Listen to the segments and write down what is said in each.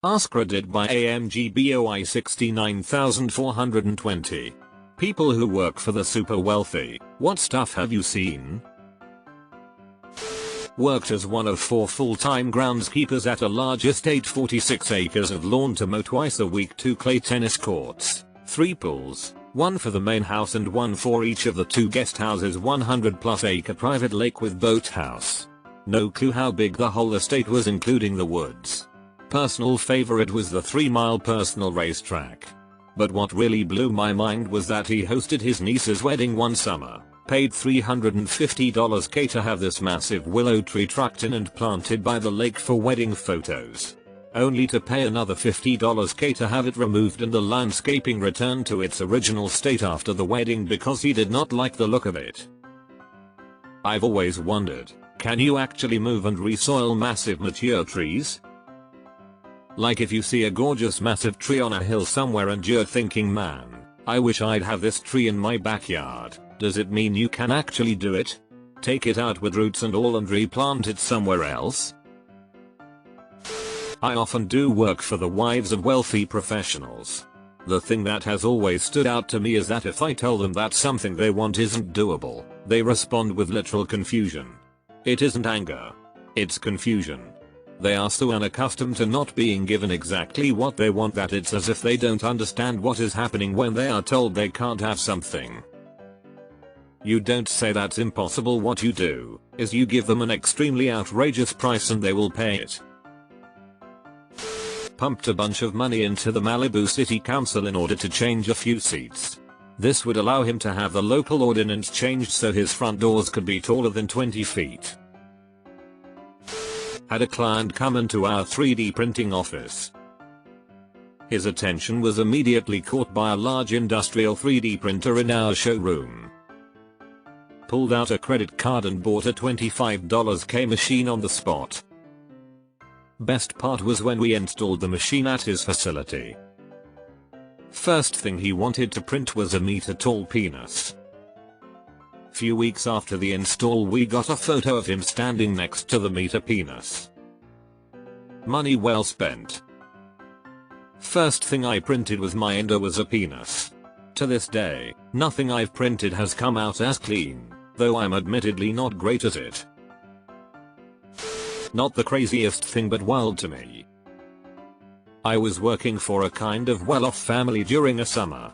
AskReddit by AMGBOI 69420. People who work for the super wealthy, what stuff have you seen? Worked as one of 4 full-time groundskeepers at a large estate, 46 acres of lawn to mow twice a week, 2 clay tennis courts, 3 pools, 1 for the main house and 1 for each of the 2 guest houses, 100+ acre private lake with boathouse. No clue how big the whole estate was including the woods. Personal favorite was the 3-mile personal racetrack. But what really blew my mind was that he hosted his niece's wedding one summer, paid $350K to have this massive willow tree trucked in and planted by the lake for wedding photos, only to pay another $50K to have it removed and the landscaping returned to its original state after the wedding because he did not like the look of it. I've always wondered, can you actually move and resoil massive mature trees? Like if you see a gorgeous massive tree on a hill somewhere and you're thinking, man, I wish I'd have this tree in my backyard, does it mean you can actually do it? Take it out with roots and all and replant it somewhere else? I often do work for the wives of wealthy professionals. The thing that has always stood out to me is that if I tell them that something they want isn't doable, they respond with literal confusion. It isn't anger. It's confusion. They are so unaccustomed to not being given exactly what they want that it's as if they don't understand what is happening when they are told they can't have something. You don't say that's impossible, what you do is you give them an extremely outrageous price and they will pay it. Pumped a bunch of money into the Malibu City Council in order to change a few seats. This would allow him to have the local ordinance changed so his front doors could be taller than 20 feet. Had a client come into our 3D printing office. His attention was immediately caught by a large industrial 3D printer in our showroom. Pulled out a credit card and bought a $25K machine on the spot. Best part was when we installed the machine at his facility. First thing he wanted to print was a meter-tall penis. Few weeks after the install we got a photo of him standing next to the meter penis. Money well spent. First thing I printed with my endo was a penis. To this day, nothing I've printed has come out as clean, though I'm admittedly not great at it. Not the craziest thing but wild to me. I was working for a kind of well-off family during a summer.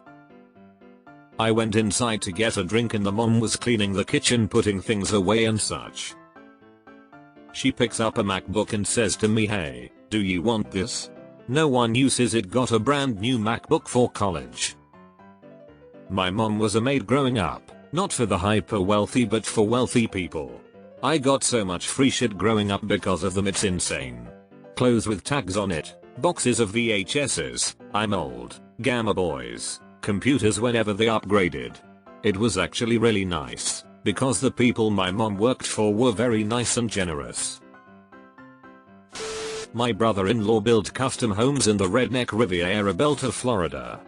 I went inside to get a drink and the mom was cleaning the kitchen, putting things away and such. She picks up a MacBook and says to me, "Hey, do you want this?" No one uses it, got a brand new MacBook for college. My mom was a maid growing up, not for the hyper wealthy but for wealthy people. I got so much free shit growing up because of them, it's insane. Clothes with tags on it, boxes of VHS's, I'm old, Gamma Boys, computers whenever they upgraded. It was actually really nice, because the people my mom worked for were very nice and generous. My brother-in-law built custom homes in the redneck Riviera belt of Florida.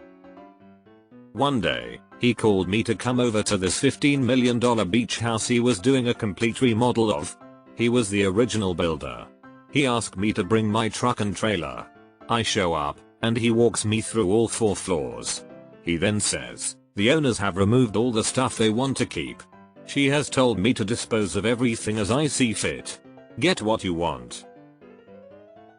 One day, he called me to come over to this $15 million beach house he was doing a complete remodel of. He was the original builder. He asked me to bring my truck and trailer. I show up, and he walks me through all 4 floors. He then says, "The owners have removed all the stuff they want to keep. She has told me to dispose of everything as I see fit. Get what you want.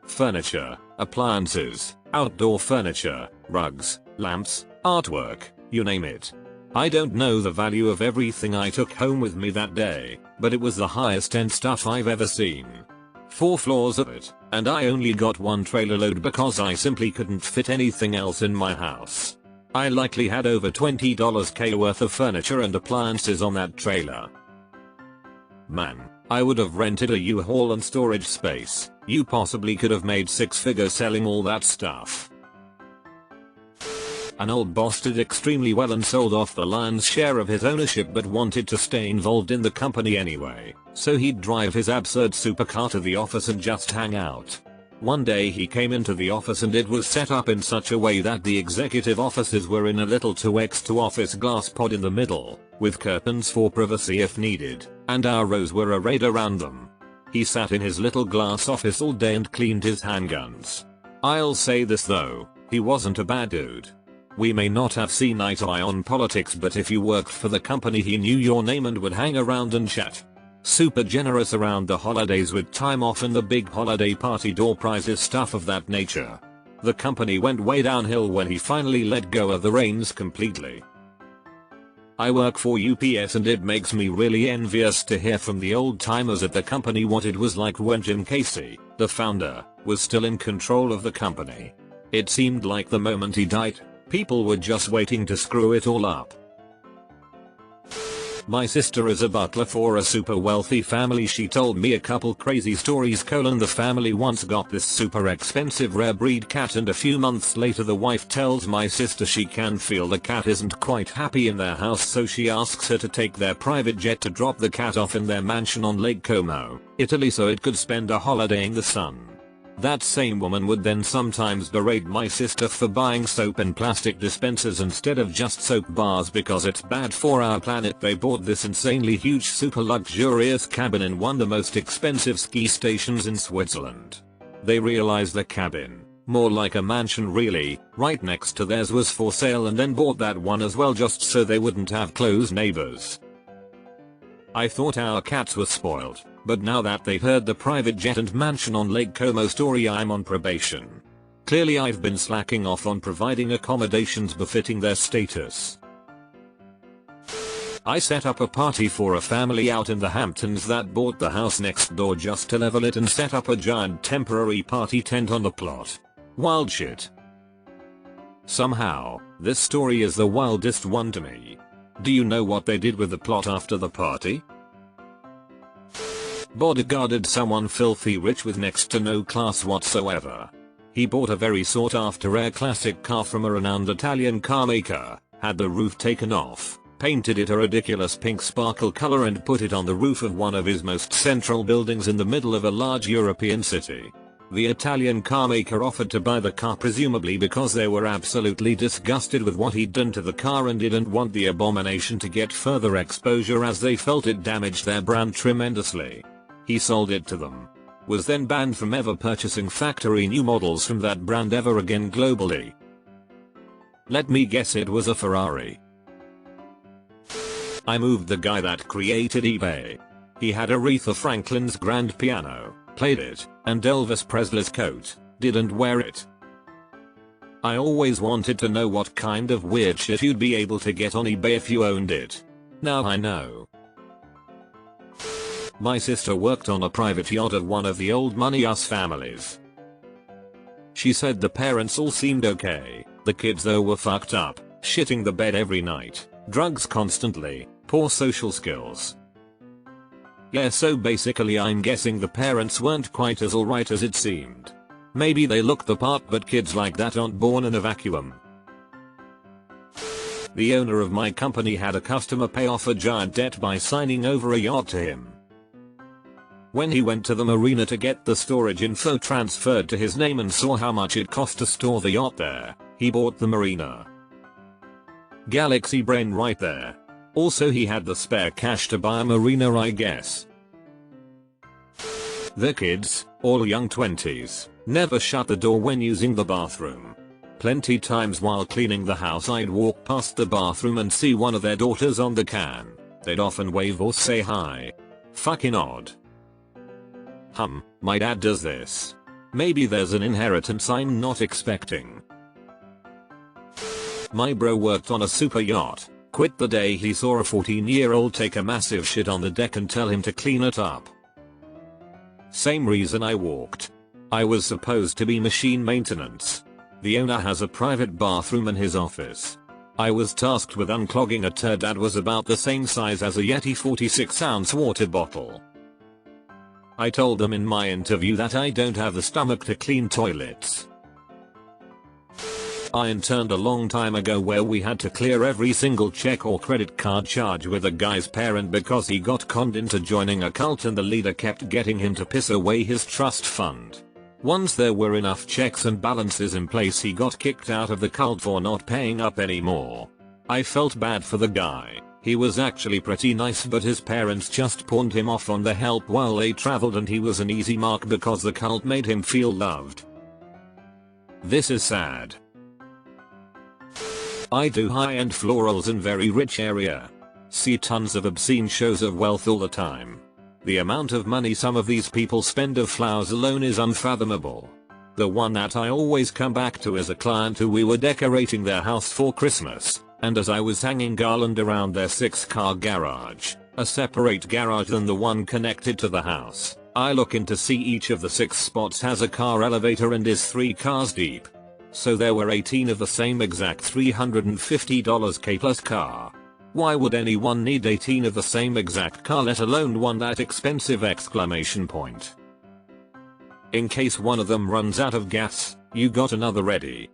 Furniture, appliances, outdoor furniture, rugs, lamps, artwork, you name it." I don't know the value of everything I took home with me that day, but it was the highest end stuff I've ever seen. 4 floors of it, and I only got 1 trailer load because I simply couldn't fit anything else in my house. I likely had over $20K worth of furniture and appliances on that trailer. Man, I would have rented a U-Haul and storage space. You possibly could have made 6 figures selling all that stuff. An old boss did extremely well and sold off the lion's share of his ownership but wanted to stay involved in the company anyway, so he'd drive his absurd supercar to the office and just hang out. One day he came into the office and it was set up in such a way that the executive offices were in a little 2x2 office glass pod in the middle, with curtains for privacy if needed, and our rows were arrayed around them. He sat in his little glass office all day and cleaned his handguns. I'll say this though, he wasn't a bad dude. We may not have seen eye to eye on politics, but if you worked for the company he knew your name and would hang around and chat. Super generous around the holidays with time off and the big holiday party, door prizes, stuff of that nature. The company went way downhill when he finally let go of the reins completely. I work for UPS and it makes me really envious to hear from the old timers at the company what it was like when Jim Casey, the founder, was still in control of the company. It seemed like the moment he died, people were just waiting to screw it all up. My sister is a butler for a super wealthy family. She told me a couple crazy stories. The family once got this super expensive rare breed cat, and a few months later the wife tells my sister she can feel the cat isn't quite happy in their house, so she asks her to take their private jet to drop the cat off in their mansion on Lake Como, Italy, so it could spend a holiday in the sun. That same woman would then sometimes berate my sister for buying soap and plastic dispensers instead of just soap bars because it's bad for our planet. They bought this insanely huge super luxurious cabin in one of the most expensive ski stations in Switzerland. They realized the cabin, more like a mansion really, right next to theirs, was for sale and then bought that one as well just so they wouldn't have close neighbors. I thought our cats were spoiled, but now that they've heard the private jet and mansion on Lake Como story, I'm on probation. Clearly I've been slacking off on providing accommodations befitting their status. I set up a party for a family out in the Hamptons that bought the house next door just to level it and set up a giant temporary party tent on the plot. Wild shit. Somehow, this story is the wildest one to me. Do you know what they did with the plot after the party? Bodyguarded someone filthy rich with next to no class whatsoever. He bought a very sought after rare classic car from a renowned Italian car maker, had the roof taken off, painted it a ridiculous pink sparkle color and put it on the roof of one of his most central buildings in the middle of a large European city. The Italian car maker offered to buy the car, presumably because they were absolutely disgusted with what he'd done to the car and didn't want the abomination to get further exposure as they felt it damaged their brand tremendously. He sold it to them. Was then banned from ever purchasing factory new models from that brand ever again globally. Let me guess, it was a Ferrari. I moved the guy that created eBay. He had Aretha Franklin's grand piano, played it, and Elvis Presley's coat, didn't wear it. I always wanted to know what kind of weird shit you'd be able to get on eBay if you owned it. Now I know. My sister worked on a private yacht of one of the old money us families. She said the parents all seemed okay, the kids though were fucked up, shitting the bed every night, drugs constantly, poor social skills. Yeah, so basically I'm guessing the parents weren't quite as alright as it seemed. Maybe they looked the part, but kids like that aren't born in a vacuum. The owner of my company had a customer pay off a giant debt by signing over a yacht to him. When he went to the marina to get the storage info transferred to his name and saw how much it cost to store the yacht there, he bought the marina. Galaxy brain right there. Also, he had the spare cash to buy a marina, I guess. The kids, all young 20s, never shut the door when using the bathroom. Plenty times while cleaning the house I'd walk past the bathroom and see one of their daughters on the can. They'd often wave or say hi. Fucking odd. My dad does this. Maybe there's an inheritance I'm not expecting. My bro worked on a super yacht, quit the day he saw a 14-year-old take a massive shit on the deck and tell him to clean it up. Same reason I walked. I was supposed to be machine maintenance. The owner has a private bathroom in his office. I was tasked with unclogging a turd that was about the same size as a Yeti 46-ounce water bottle. I told them in my interview that I don't have the stomach to clean toilets. I interned a long time ago where we had to clear every single check or credit card charge with a guy's parent because he got conned into joining a cult and the leader kept getting him to piss away his trust fund. Once there were enough checks and balances in place, he got kicked out of the cult for not paying up anymore. I felt bad for the guy. He was actually pretty nice, but his parents just pawned him off on the help while they traveled, and he was an easy mark because the cult made him feel loved. This is sad. I do high-end florals in very rich area. See tons of obscene shows of wealth all the time. The amount of money some of these people spend of flowers alone is unfathomable. The one that I always come back to is a client who we were decorating their house for Christmas, and as I was hanging garland around their 6-car garage, a separate garage than the one connected to the house, I look in to see each of the 6 spots has a car elevator and is 3 cars deep. So there were 18 of the same exact $350 K plus car. Why would anyone need 18 of the same exact car, let alone one that expensive? In case one of them runs out of gas, you got another ready.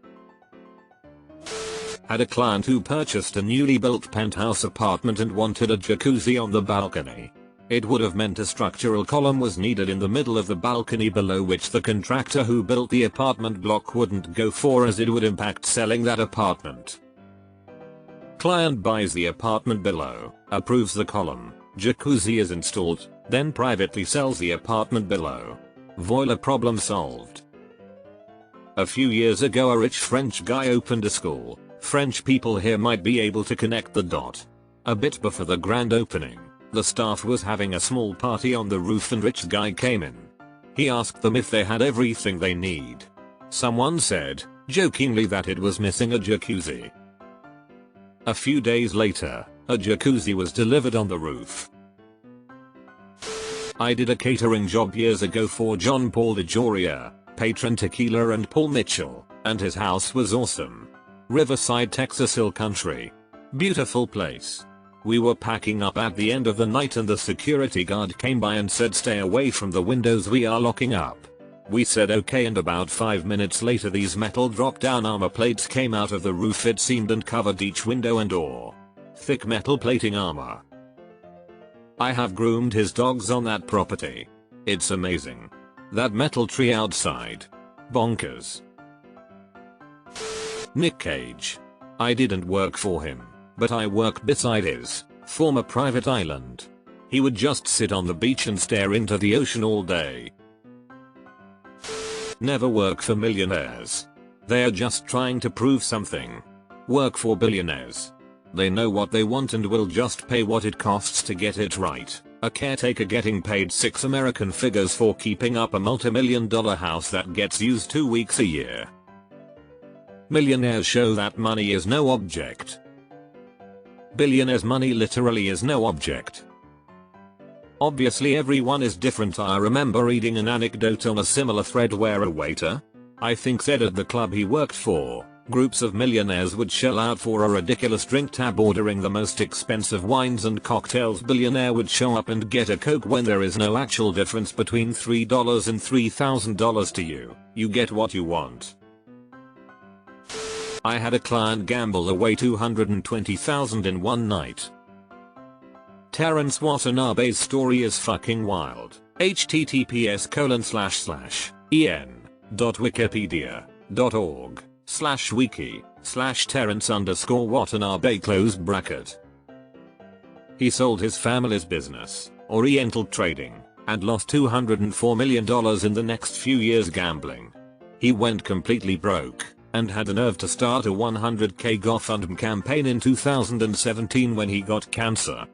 Had a client who purchased a newly built penthouse apartment and wanted a jacuzzi on the balcony. It would have meant a structural column was needed in the middle of the balcony below which the contractor who built the apartment block wouldn't go for as it would impact selling that apartment. Client buys the apartment below, approves the column, jacuzzi is installed, then privately sells the apartment below. Voila, problem solved. A few years ago a rich French guy opened a school. French people here might be able to connect the dot. A bit before the grand opening, the staff was having a small party on the roof and rich guy came in. He asked them if they had everything they need. Someone said, jokingly, that it was missing a jacuzzi. A few days later, a jacuzzi was delivered on the roof. I did a catering job years ago for John Paul DeJoria, Patron Tequila and Paul Mitchell, and his house was awesome. Riverside, Texas Hill Country. Beautiful place. We were packing up at the end of the night and the security guard came by and said stay away from the windows, we are locking up. We said okay, and about 5 minutes later these metal drop down armor plates came out of the roof, it seemed, and covered each window and door. Thick metal plating armor. I have groomed his dogs on that property. It's amazing. That metal tree outside. Bonkers. Nick Cage. I didn't work for him, but I worked beside his former private island. He would just sit on the beach and stare into the ocean all day. Never work for millionaires. They are just trying to prove something. Work for billionaires. They know what they want and will just pay what it costs to get it right. A caretaker getting paid 6 American figures for keeping up a multi-million-dollar house that gets used 2 weeks a year. Millionaires show that money is no object. Billionaires' money literally is no object. Obviously everyone is different. I remember reading an anecdote on a similar thread where a waiter, I think, said at the club he worked for, groups of millionaires would shell out for a ridiculous drink tab ordering the most expensive wines and cocktails. Billionaire would show up and get a Coke when there is no actual difference between $3 and $3,000 to you. You get what you want. I had a client gamble away $220,000 in one night. Terrence Watanabe's story is fucking wild. https://en.wikipedia.org/wiki/Terrence_Watanabe. He sold his family's business, Oriental Trading, and lost $204 million in the next few years gambling. He went completely broke and had the nerve to start a $100K GoFundMe campaign in 2017 when he got cancer.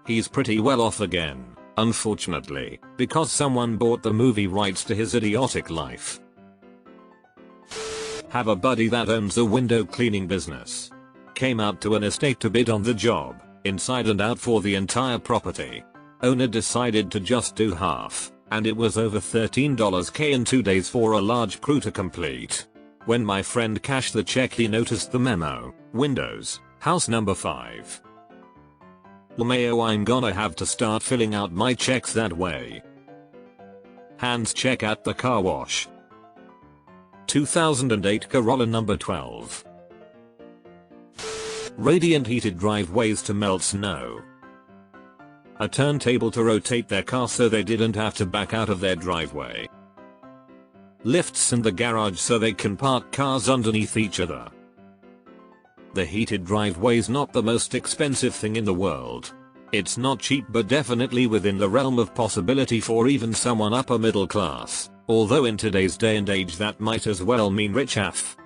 He's pretty well off again, unfortunately, because someone bought the movie rights to his idiotic life. Have a buddy that owns a window cleaning business. Came out to an estate to bid on the job, inside and out for the entire property. Owner decided to just do half, and it was over $13K in 2 days for a large crew to complete. When my friend cashed the check he noticed the memo, Windows, house number 5. LMAO, I'm gonna have to start filling out my checks that way. Hands check at the car wash. 2008 Corolla number 12. Radiant heated driveways to melt snow. A turntable to rotate their car so they didn't have to back out of their driveway. Lifts in the garage so they can park cars underneath each other. The heated driveway's not the most expensive thing in the world. It's not cheap, but definitely within the realm of possibility for even someone upper middle class. Although in today's day and age that might as well mean rich AF.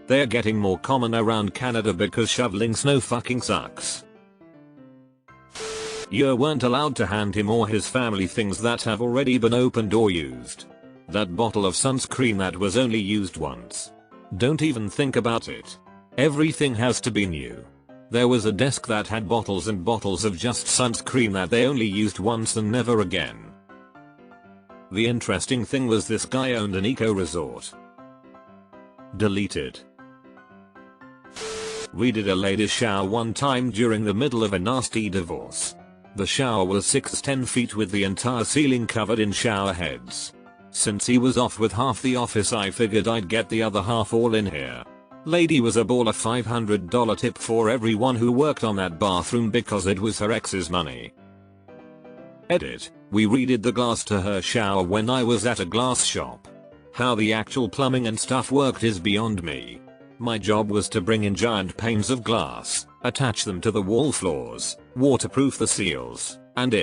They're getting more common around Canada because shoveling snow fucking sucks. You weren't allowed to hand him or his family things that have already been opened or used. That bottle of sunscreen that was only used once. Don't even think about it. Everything has to be new. There was a desk that had bottles and bottles of just sunscreen that they only used once and never again. The interesting thing was this guy owned an eco resort. Deleted. We did a ladies shower one time during the middle of a nasty divorce. The shower was 6-10 feet with the entire ceiling covered in shower heads. Since he was off with half the office, I figured I'd get the other half all in here. Lady was a baller. $500 tip for everyone who worked on that bathroom because it was her ex's money. Edit. We redid the glass to her shower when I was at a glass shop. How the actual plumbing and stuff worked is beyond me. My job was to bring in giant panes of glass, attach them to the wall floors, waterproof the seals, and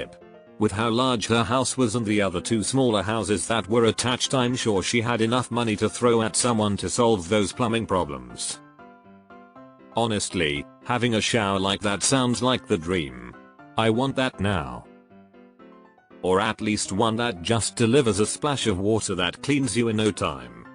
with how large her house was and the other two smaller houses that were attached, I'm sure she had enough money to throw at someone to solve those plumbing problems. Honestly, having a shower like that sounds like the dream. I want that now. Or at least one that just delivers a splash of water that cleans you in no time.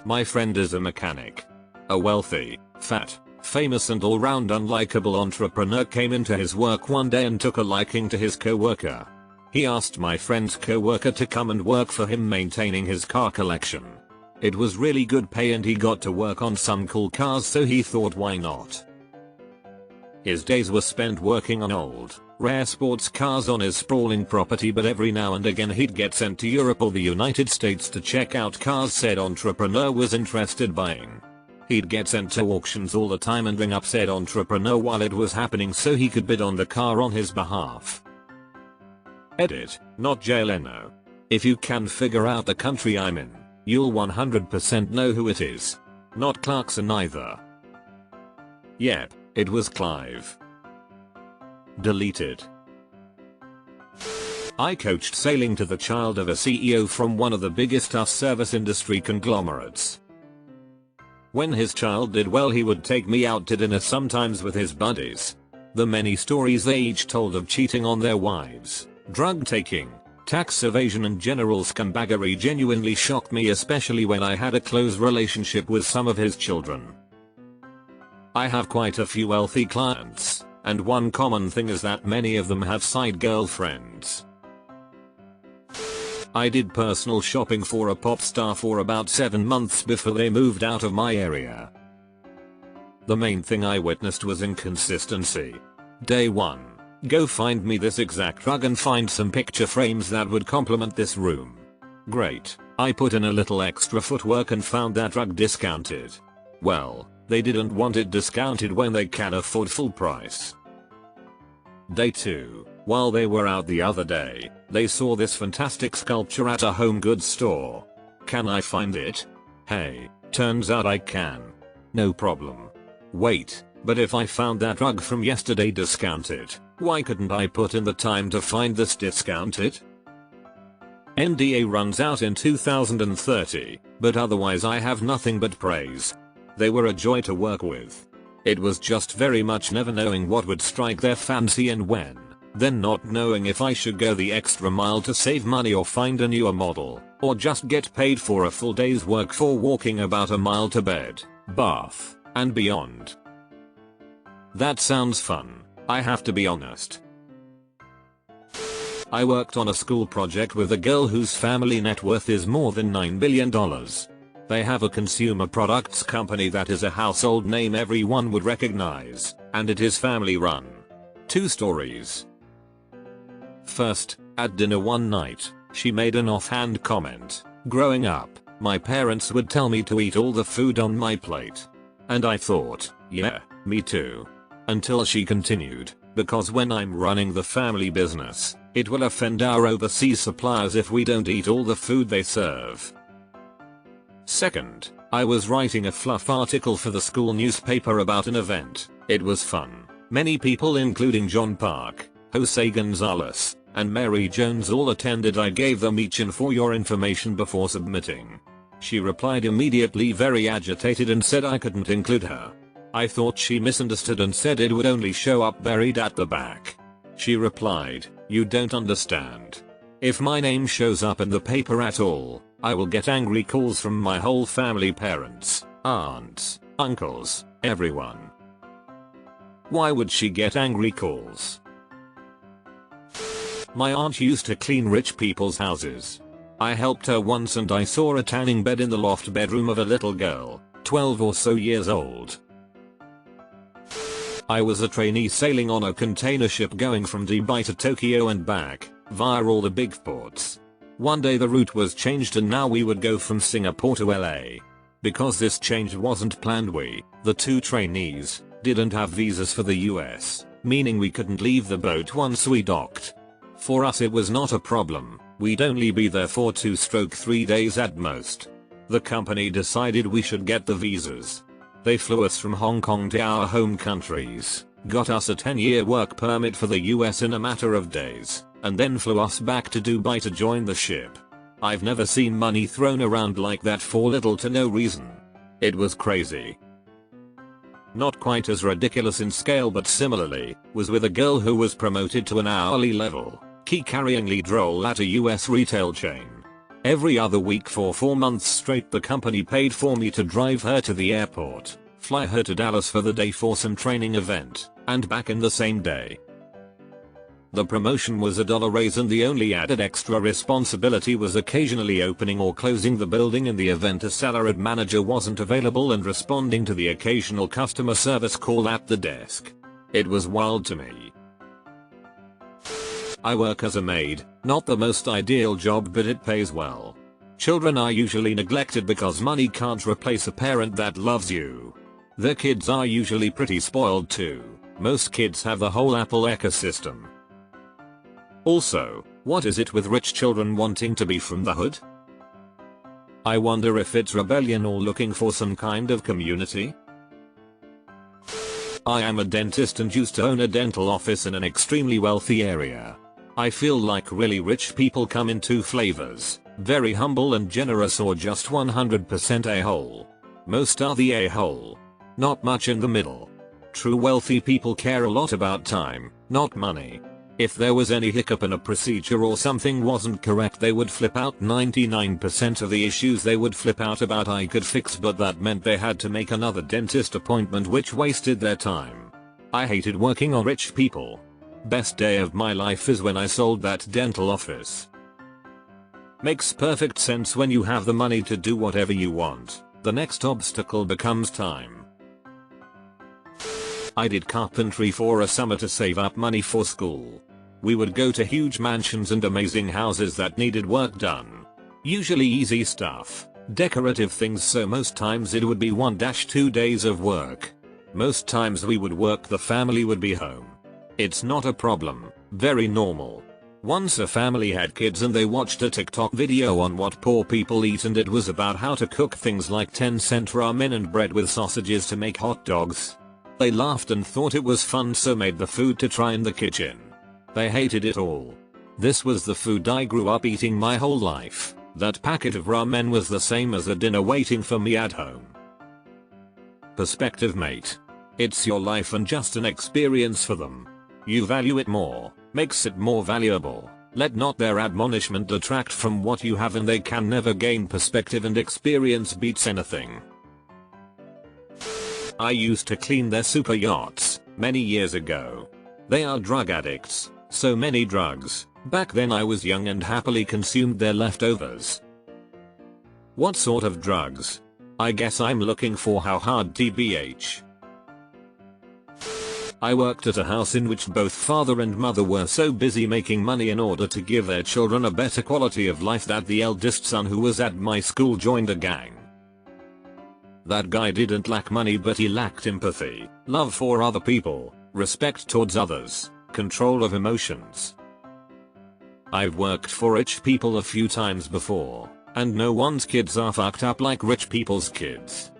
My friend is a mechanic. A wealthy, fat, famous and all-round unlikable entrepreneur came into his work one day and took a liking to his co-worker. He asked my friend's co-worker to come and work for him maintaining his car collection. It was really good pay and he got to work on some cool cars, so he thought, why not? His days were spent working on old, rare sports cars on his sprawling property, but every now and again he'd get sent to Europe or the United States to check out cars said entrepreneur was interested buying. He'd get sent to auctions all the time and ring up said entrepreneur while it was happening so he could bid on the car on his behalf. Edit, not Jay Leno. If you can figure out the country I'm in, you'll 100% know who it is. Not Clarkson either. Yep, it was Clive. Deleted. I coached sailing to the child of a CEO from one of the biggest service industry conglomerates. When his child did well, he would take me out to dinner, sometimes with his buddies. The many stories they each told of cheating on their wives, drug taking, tax evasion and general scumbaggery genuinely shocked me, especially when I had a close relationship with some of his children. I have quite a few wealthy clients, and one common thing is that many of them have side girlfriends. I did personal shopping for a pop star for about 7 months before they moved out of my area. The main thing I witnessed was inconsistency. Day 1. Go find me this exact rug and find some picture frames that would complement this room. Great. I put in a little extra footwork and found that rug discounted. Well, they didn't want it discounted when they can afford full price. Day 2. While they were out the other day, they saw this fantastic sculpture at a home goods store. Can I find it? Hey, turns out I can. No problem. Wait, but if I found that rug from yesterday discounted, why couldn't I put in the time to find this discounted? NDA runs out in 2030, but otherwise I have nothing but praise. They were a joy to work with. It was just very much never knowing what would strike their fancy and when, then not knowing if I should go the extra mile to save money or find a newer model, or just get paid for a full day's work for walking about a mile to bed, bath, and beyond. That sounds fun, I have to be honest. I worked on a school project with a girl whose family net worth is more than $9 billion. They have a consumer products company that is a household name everyone would recognize, and it is family run. 2 stories. First, at dinner one night, she made an offhand comment. Growing up, my parents would tell me to eat all the food on my plate. And I thought, yeah, me too. Until she continued, because when I'm running the family business, it will offend our overseas suppliers if we don't eat all the food they serve. Second, I was writing a fluff article for the school newspaper about an event. It was fun. Many people including John Park, Jose Gonzalez, and Mary Jones all attended. I gave them each and for your information before submitting. She replied immediately, very agitated, and said I couldn't include her. I thought she misunderstood and said it would only show up buried at the back. She replied, "You don't understand. If my name shows up in the paper at all, I will get angry calls from my whole family, parents, aunts, uncles, everyone." Why would she get angry calls? My aunt used to clean rich people's houses. I helped her once and I saw a tanning bed in the loft bedroom of a little girl, 12 or so years old. I was a trainee sailing on a container ship going from Dubai to Tokyo and back, via all the big ports. One day the route was changed and now we would go from Singapore to LA. Because this change wasn't planned, we, the two trainees, didn't have visas for the US, meaning we couldn't leave the boat once we docked. For us it was not a problem, we'd only be there for 2-3 days at most. The company decided we should get the visas. They flew us from Hong Kong to our home countries, got us a 10-year work permit for the US in a matter of days, and then flew us back to Dubai to join the ship. I've never seen money thrown around like that for little to no reason. It was crazy. Not quite as ridiculous in scale, but similarly, was with a girl who was promoted to an hourly level, key carrying lead role at a US retail chain. Every other week for 4 months straight the company paid for me to drive her to the airport, fly her to Dallas for the day for some training event, and back in the same day. The promotion was a $1 raise and the only added extra responsibility was occasionally opening or closing the building in the event a salaried manager wasn't available and responding to the occasional customer service call at the desk. It was wild to me. I work as a maid, not the most ideal job, but it pays well. Children are usually neglected because money can't replace a parent that loves you. Their kids are usually pretty spoiled too. Most kids have the whole Apple ecosystem. Also, what is it with rich children wanting to be from the hood? I wonder if it's rebellion or looking for some kind of community? I am a dentist and used to own a dental office in an extremely wealthy area. I feel like really rich people come in 2 flavors, very humble and generous or just 100% a-hole. Most are the a-hole. Not much in the middle. True wealthy people care a lot about time, not money. If there was any hiccup in a procedure or something wasn't correct, they would flip out. 99% of the issues they would flip out about I could fix, but that meant they had to make another dentist appointment, which wasted their time. I hated working on rich people. Best day of my life is when I sold that dental office. Makes perfect sense when you have the money to do whatever you want. The next obstacle becomes time. I did carpentry for a summer to save up money for school. We would go to huge mansions and amazing houses that needed work done. Usually easy stuff, decorative things, so most times it would be 1-2 days of work. Most times we would work, the family would be home. It's not a problem, very normal. Once a family had kids and they watched a TikTok video on what poor people eat, and it was about how to cook things like 10-cent ramen and bread with sausages to make hot dogs. They laughed and thought it was fun, so made the food to try in the kitchen. They hated it all. This was the food I grew up eating my whole life. That packet of ramen was the same as a dinner waiting for me at home. Perspective, mate. It's your life and just an experience for them. You value it more, makes it more valuable. Let not their admonishment detract from what you have, and they can never gain perspective, and experience beats anything. I used to clean their super yachts many years ago. They are drug addicts, so many drugs. Back then I was young and happily consumed their leftovers. What sort of drugs? I guess I'm looking for how hard tbh. I worked at a house in which both father and mother were so busy making money in order to give their children a better quality of life that the eldest son, who was at my school, joined a gang. That guy didn't lack money, but he lacked empathy, love for other people, respect towards others, control of emotions. I've worked for rich people a few times before, and no one's kids are fucked up like rich people's kids.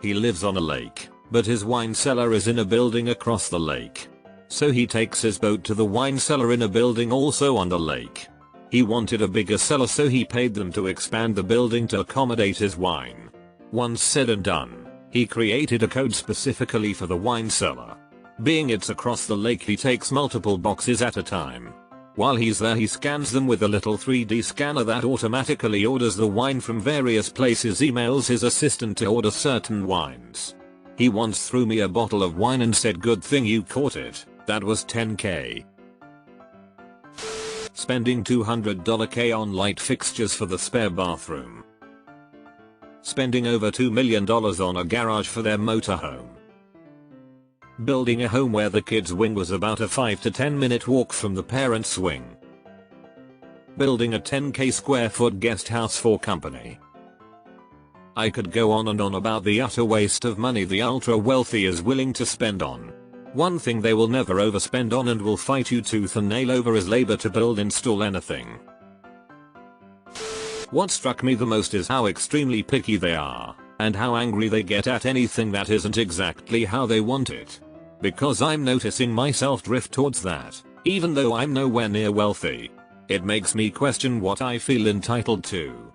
He lives on a lake, but his wine cellar is in a building across the lake. So he takes his boat to the wine cellar in a building also on the lake. He wanted a bigger cellar, so he paid them to expand the building to accommodate his wine. Once said and done, he created a code specifically for the wine cellar. Being it's across the lake, he takes multiple boxes at a time. While he's there, he scans them with a little 3D scanner that automatically orders the wine from various places, emails his assistant to order certain wines. He once threw me a bottle of wine and said, "Good thing you caught it, that was $10K. Spending $200K on light fixtures for the spare bathroom. Spending over $2 million on a garage for their motorhome. Building a home where the kids' wing was about a 5 to 10 minute walk from the parents' wing. Building a 10K square foot guest house for company. I could go on and on about the utter waste of money the ultra wealthy is willing to spend on. One thing they will never overspend on and will fight you tooth and nail over is labor to build install anything. What struck me the most is how extremely picky they are, and how angry they get at anything that isn't exactly how they want it. Because I'm noticing myself drift towards that, even though I'm nowhere near wealthy. It makes me question what I feel entitled to.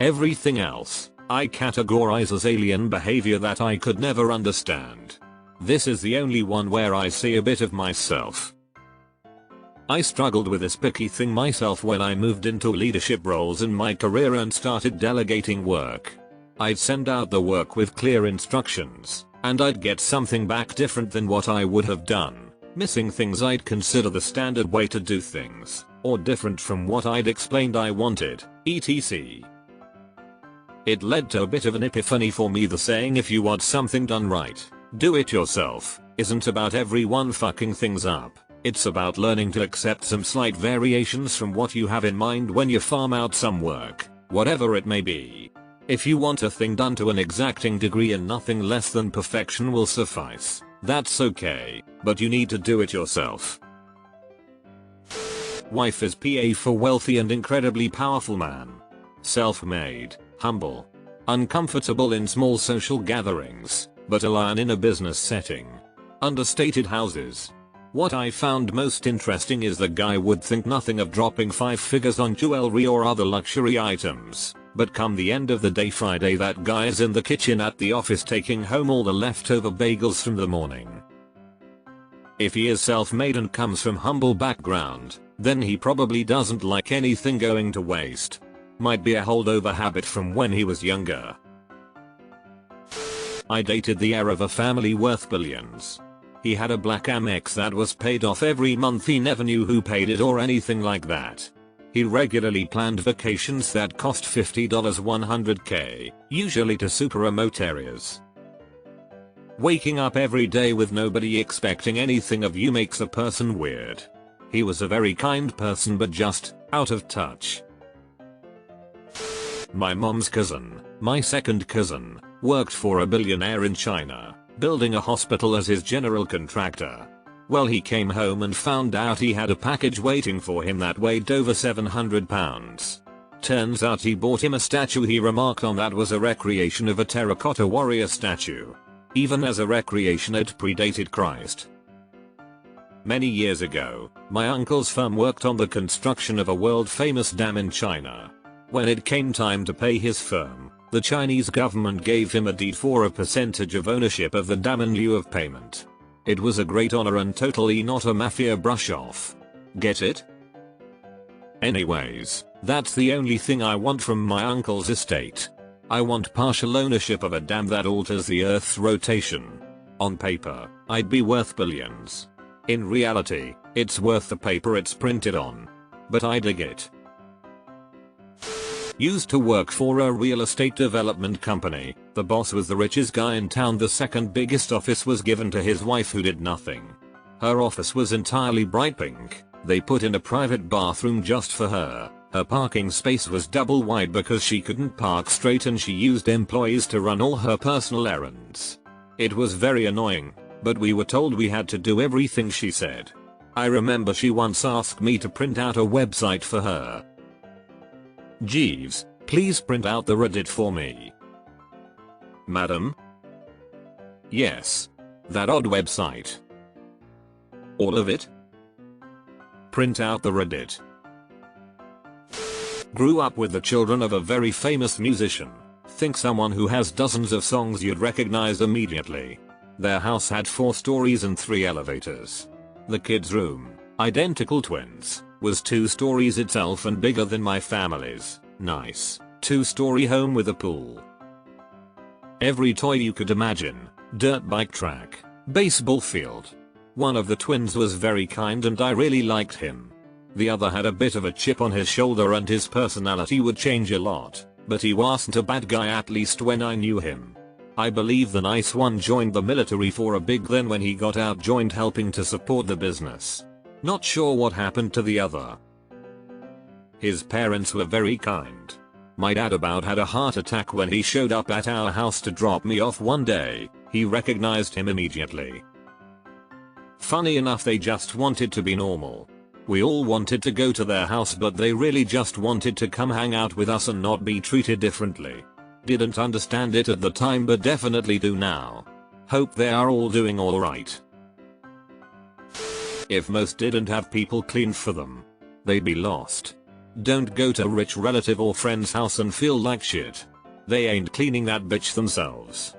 Everything else, I categorize as alien behavior that I could never understand. This is the only one where I see a bit of myself. I struggled with this picky thing myself when I moved into leadership roles in my career and started delegating work. I'd send out the work with clear instructions, and I'd get something back different than what I would have done, missing things I'd consider the standard way to do things, or different from what I'd explained I wanted, etc. It led to a bit of an epiphany for me. The saying, if you want something done right, do it yourself, isn't about everyone fucking things up. It's about learning to accept some slight variations from what you have in mind when you farm out some work, whatever it may be. If you want a thing done to an exacting degree and nothing less than perfection will suffice, that's okay, but you need to do it yourself. Wife is PA for wealthy and incredibly powerful man. Self-made, humble, uncomfortable in small social gatherings, but a lion in a business setting. Understated houses. What I found most interesting is the guy would think nothing of dropping 5 figures on jewelry or other luxury items, but come the end of the day Friday, that guy is in the kitchen at the office taking home all the leftover bagels from the morning. If he is self-made and comes from humble background, then he probably doesn't like anything going to waste. Might be a holdover habit from when he was younger. I dated the heir of a family worth billions. He had a black Amex that was paid off every month. He never knew who paid it or anything like that. He regularly planned vacations that cost $50 $100K, usually to super remote areas. Waking up every day with nobody expecting anything of you makes a person weird. He was a very kind person but just out of touch. My mom's cousin, my second cousin, worked for a billionaire in China, building a hospital as his general contractor. Well, he came home and found out he had a package waiting for him that weighed over 700 pounds. Turns out he bought him a statue he remarked on that was a recreation of a terracotta warrior statue. Even as a recreation, it predated Christ. Many years ago, my uncle's firm worked on the construction of a world-famous dam in China. When it came time to pay his firm, the Chinese government gave him a deed for a percentage of ownership of the dam in lieu of payment. It was a great honor and totally not a mafia brush-off. Get it? Anyways, that's the only thing I want from my uncle's estate. I want partial ownership of a dam that alters the Earth's rotation. On paper, I'd be worth billions. In reality, it's worth the paper it's printed on. But I dig it. Used to work for a real estate development company. The boss was the richest guy in town. The second biggest office was given to his wife, who did nothing. Her office was entirely bright pink. They put in a private bathroom just for her. Her parking space was double wide because she couldn't park straight, and she used employees to run all her personal errands. It was very annoying, but we were told we had to do everything she said. I remember she once asked me to print out a website for her. Jeeves, please print out the Reddit for me. Madam? Yes. That odd website. All of it? Print out the Reddit. Grew up with the children of a very famous musician. Think someone who has dozens of songs you'd recognize immediately. Their house had 4 stories and 3 elevators. The kids' room, identical twins, was 2 stories itself and bigger than my family's. Nice 2-story home with a pool. Every toy you could imagine. Dirt bike track, baseball field. One of the twins was very kind and I really liked him. The other had a bit of a chip on his shoulder and his personality would change a lot, but he wasn't a bad guy, at least when I knew him. I believe the nice one joined the military for a big, then when he got out joined helping to support the business. Not sure what happened to the other. His parents were very kind. My dad about had a heart attack when he showed up at our house to drop me off one day. He recognized him immediately. Funny enough, they just wanted to be normal. We all wanted to go to their house, but they really just wanted to come hang out with us and not be treated differently. Didn't understand it at the time, but definitely do now. Hope they are all doing alright. If most didn't have people clean for them, they'd be lost. Don't go to a rich relative or friend's house and feel like shit. They ain't cleaning that bitch themselves.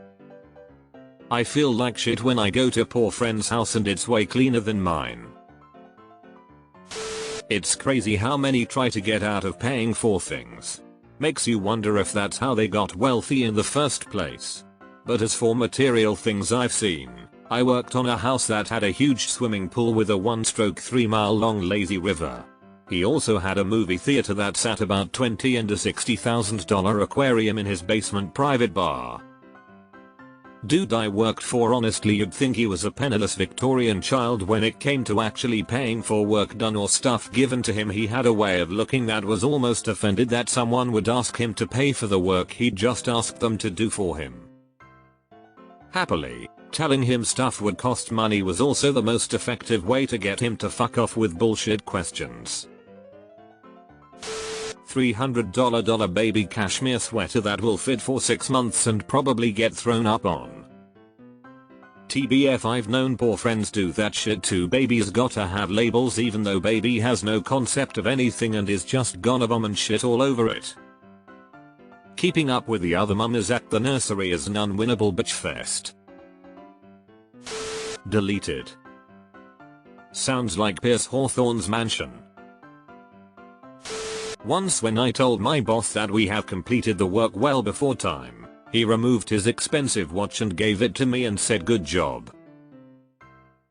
I feel like shit when I go to poor friend's house and it's way cleaner than mine. It's crazy how many try to get out of paying for things. Makes you wonder if that's how they got wealthy in the first place. But as for material things I've seen, I worked on a house that had a huge swimming pool with a 1-stroke 3-mile long lazy river. He also had a movie theater that sat about 20 and a $60,000 aquarium in his basement private bar. Dude I worked for, honestly you'd think he was a penniless Victorian child when it came to actually paying for work done or stuff given to him. He had a way of looking that was almost offended that someone would ask him to pay for the work he'd just asked them to do for him. Happily, telling him stuff would cost money was also the most effective way to get him to fuck off with bullshit questions. $300 baby cashmere sweater that will fit for 6 months and probably get thrown up on. TBF, I've known poor friends do that shit too. Baby's gotta have labels even though baby has no concept of anything and is just gonna vomit and shit all over it. Keeping up with the other mamas at the nursery is an unwinnable bitch fest. Deleted. Sounds like Pierce Hawthorne's mansion. Once when I told my boss that we have completed the work well before time, he removed his expensive watch and gave it to me and said good job.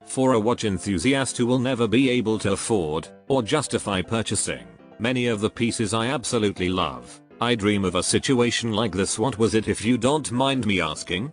For a watch enthusiast who will never be able to afford or justify purchasing many of the pieces I absolutely love, I dream of a situation like this. What was it, if you don't mind me asking?